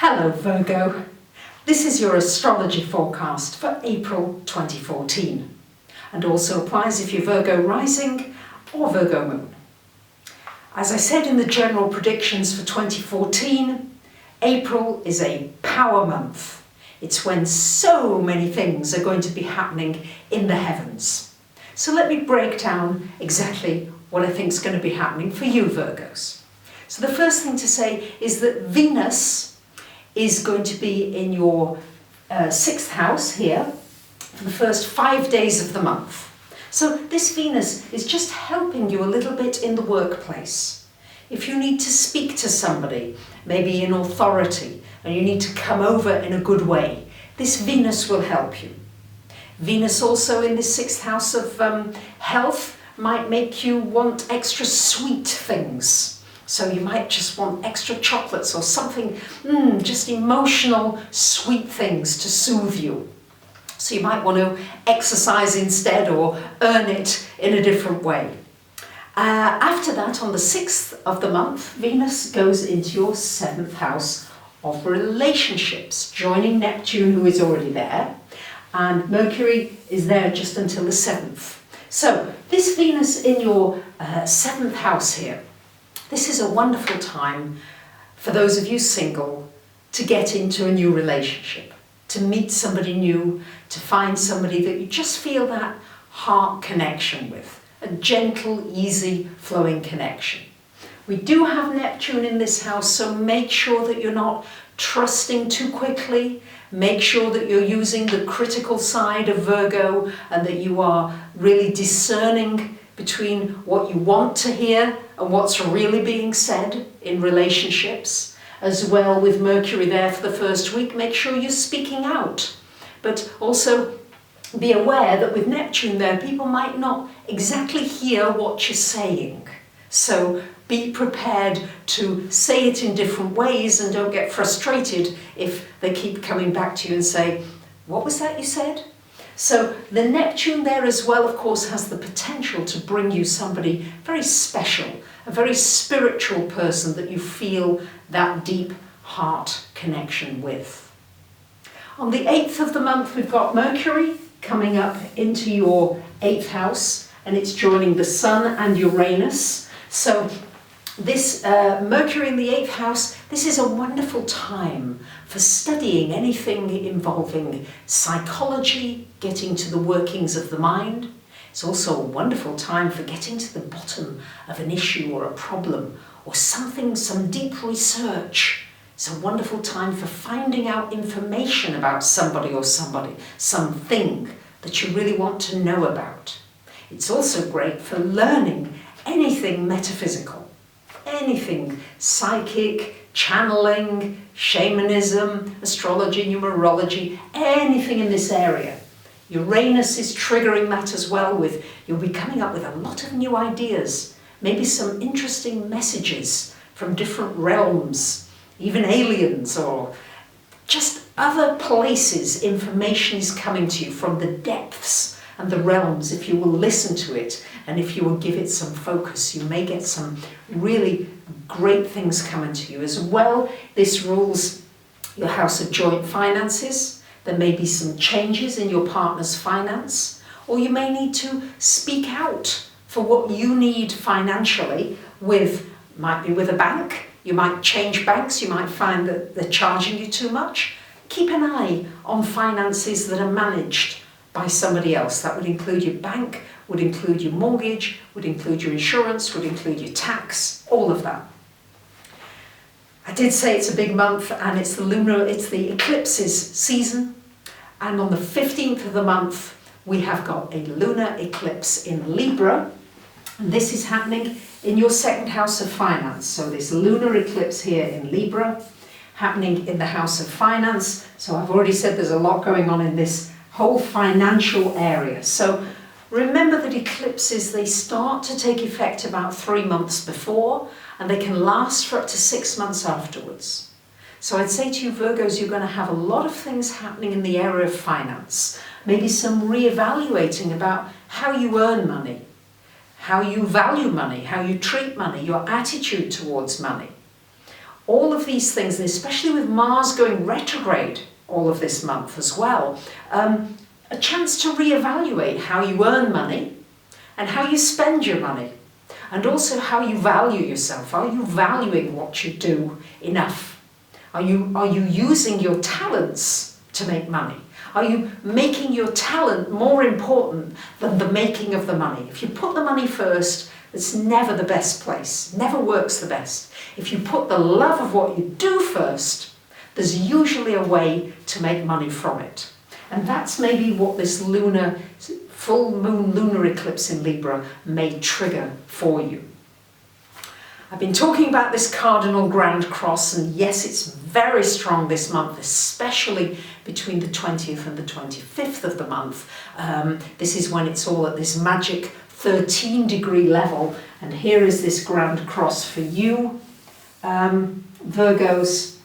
Hello Virgo, this is your astrology forecast for April 2014 and also applies if you're Virgo rising or Virgo moon. As I said in the general predictions for 2014, April is a power month. It's when so many things are going to be happening in the heavens. So let me break down exactly what I think is going to be happening for you Virgos. So the first thing to say is that Venus is going to be in your 6th house here for the first 5 days of the month. So this Venus is just helping you a little bit in the workplace. If you need to speak to somebody, maybe in authority, and you need to come over in a good way, this Venus will help you. Venus also in the 6th house of health might make you want extra sweet things. So you might just want extra chocolates or something, just emotional, sweet things to soothe you. So you might want to exercise instead or earn it in a different way. After that, on the 6th of the month, Venus goes into your 7th house of relationships, joining Neptune, who is already there, and Mercury is there just until the 7th. So this Venus in your 7th house here, this is a wonderful time for those of you single to get into a new relationship, to meet somebody new, to find somebody that you just feel that heart connection with, a gentle, easy flowing connection. We do have Neptune in this house, so make sure that you're not trusting too quickly. Make sure that you're using the critical side of Virgo and that you are really discerning between what you want to hear and what's really being said in relationships. As well, with Mercury there for the first week, make sure you're speaking out. But also be aware that with Neptune there, people might not exactly hear what you're saying. So be prepared to say it in different ways and don't get frustrated if they keep coming back to you and say, "What was that you said?" So the Neptune there as well, of course, has the potential to bring you somebody very special, a very spiritual person that you feel that deep heart connection with. On the 8th of the month, we've got Mercury coming up into your 8th house, and it's joining the Sun and Uranus. So this Mercury in the 8th house, this is a wonderful time for studying anything involving psychology, getting to the workings of the mind. It's also a wonderful time for getting to the bottom of an issue or a problem or something, some deep research. It's a wonderful time for finding out information about somebody or something that you really want to know about. It's also great for learning anything metaphysical, anything psychic, channeling, shamanism, astrology, numerology, anything in this area. Uranus is triggering that as well. You'll be coming up with a lot of new ideas, maybe some interesting messages from different realms, even aliens or just other places. Information is coming to you from the depths and the realms. If you will listen to it and if you will give it some focus, you may get some really great things coming to you as well. This rules your house of joint finances. There may be some changes in your partner's finance, or you may need to speak out for what you need financially might be with a bank. You might change banks. You might find that they're charging you too much. Keep an eye on finances that are managed by somebody else. That would include your bank, would include your mortgage, would include your insurance, would include your tax, all of that. I did say it's a big month and it's the eclipses season. And on the 15th of the month, we have got a lunar eclipse in Libra. And this is happening in your 2nd house of finance. So this lunar eclipse here in Libra, happening in the house of finance. So I've already said there's a lot going on in this whole financial area. So remember that eclipses, they start to take effect about 3 months before, and they can last for up to 6 months afterwards. So I'd say to you Virgos, you're going to have a lot of things happening in the area of finance. Maybe some re-evaluating about how you earn money, how you value money, how you treat money, your attitude towards money. All of these things, and especially with Mars going retrograde all of this month as well, a chance to reevaluate how you earn money and how you spend your money, and also how you value yourself. Are you valuing what you do enough? Are you using your talents to make money? Are you making your talent more important than the making of the money? If you put the money first, it's never the best place, never works the best. If you put the love of what you do first, there's usually a way to make money from it. And that's maybe what this full moon lunar eclipse in Libra may trigger for you. I've been talking about this Cardinal Grand Cross, and yes, it's very strong this month, especially between the 20th and the 25th of the month. This is when it's all at this magic 13-degree level, and here is this Grand Cross for you, Virgos.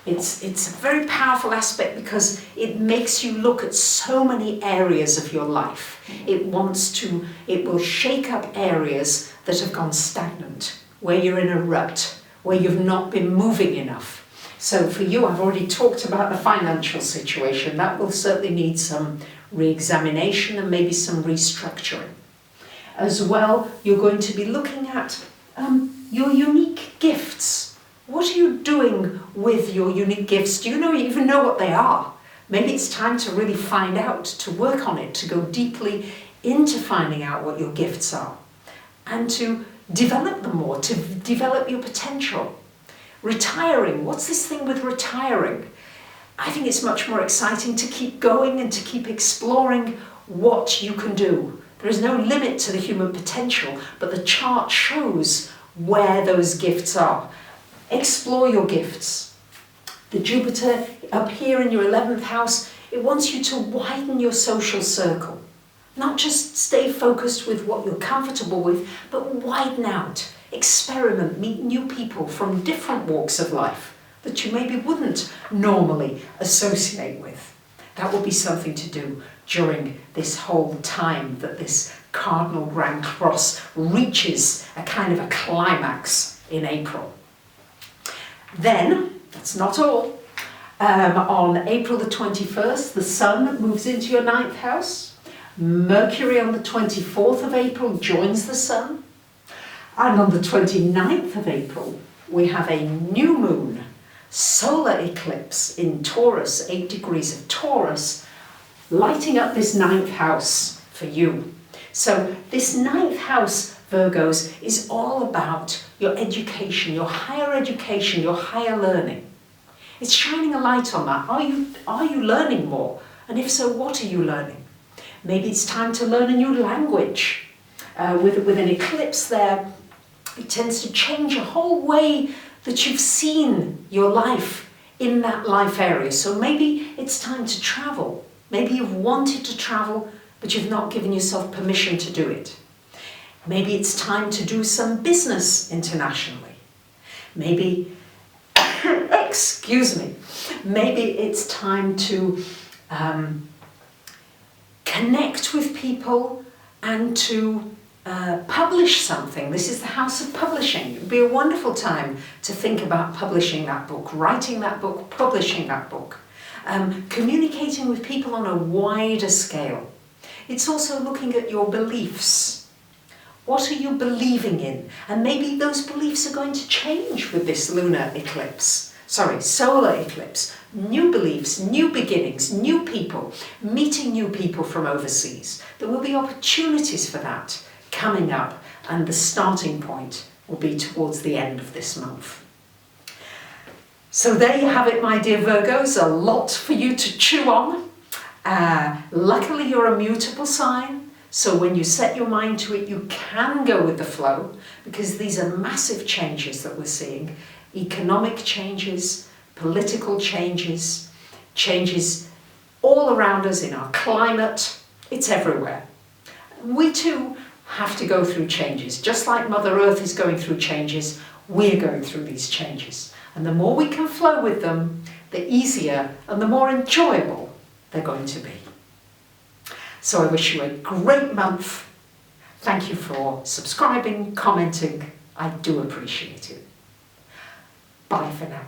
It's a very powerful aspect because it makes you look at so many areas of your life. It will shake up areas that have gone stagnant, where you're in a rut, where you've not been moving enough. So for you, I've already talked about the financial situation. That will certainly need some re-examination and maybe some restructuring. As well, you're going to be looking at your unique gifts. What are you doing with your unique gifts? Do you even know what they are? Maybe it's time to really find out, to work on it, to go deeply into finding out what your gifts are, and to develop them more, to develop your potential. Retiring, what's this thing with retiring? I think it's much more exciting to keep going and to keep exploring what you can do. There is no limit to the human potential, but the chart shows where those gifts are. Explore your gifts. The Jupiter up here in your 11th house, it wants you to widen your social circle. Not just stay focused with what you're comfortable with, but widen out. Experiment, meet new people from different walks of life that you maybe wouldn't normally associate with. That will be something to do during this whole time that this Cardinal Grand Cross reaches a kind of a climax in April. Then, that's not all. On April the 21st, the Sun moves into your 9th house. Mercury on the 24th of April joins the Sun. And on the 29th of April, we have a new moon, solar eclipse in Taurus, 8 degrees of Taurus, lighting up this 9th house for you. So this 9th house, Virgos, is all about your education, your higher education, your higher learning. It's shining a light on that. Are you learning more? And if so, what are you learning? Maybe it's time to learn a new language. With an eclipse there, it tends to change a whole way that you've seen your life in that life area. So maybe it's time to travel. Maybe you've wanted to travel, but you've not given yourself permission to do it. Maybe it's time to do some business internationally. Maybe, excuse me, maybe it's time to connect with people and to publish something. This is the house of publishing. It would be a wonderful time to think about publishing that book, writing that book, publishing that book, communicating with people on a wider scale. It's also looking at your beliefs. What are you believing in? And maybe those beliefs are going to change with this solar eclipse. New beliefs, new beginnings, new people, meeting new people from overseas. There will be opportunities for that coming up, and the starting point will be towards the end of this month. So there you have it, my dear Virgos, a lot for you to chew on. Luckily you're a mutable sign, so when you set your mind to it, you can go with the flow, because these are massive changes that we're seeing. Economic changes, political changes, changes all around us in our climate. It's everywhere. We too have to go through changes. Just like Mother Earth is going through changes, we're going through these changes. And the more we can flow with them, the easier and the more enjoyable they're going to be. So I wish you a great month. Thank you for subscribing, commenting. I do appreciate it. Bye for now.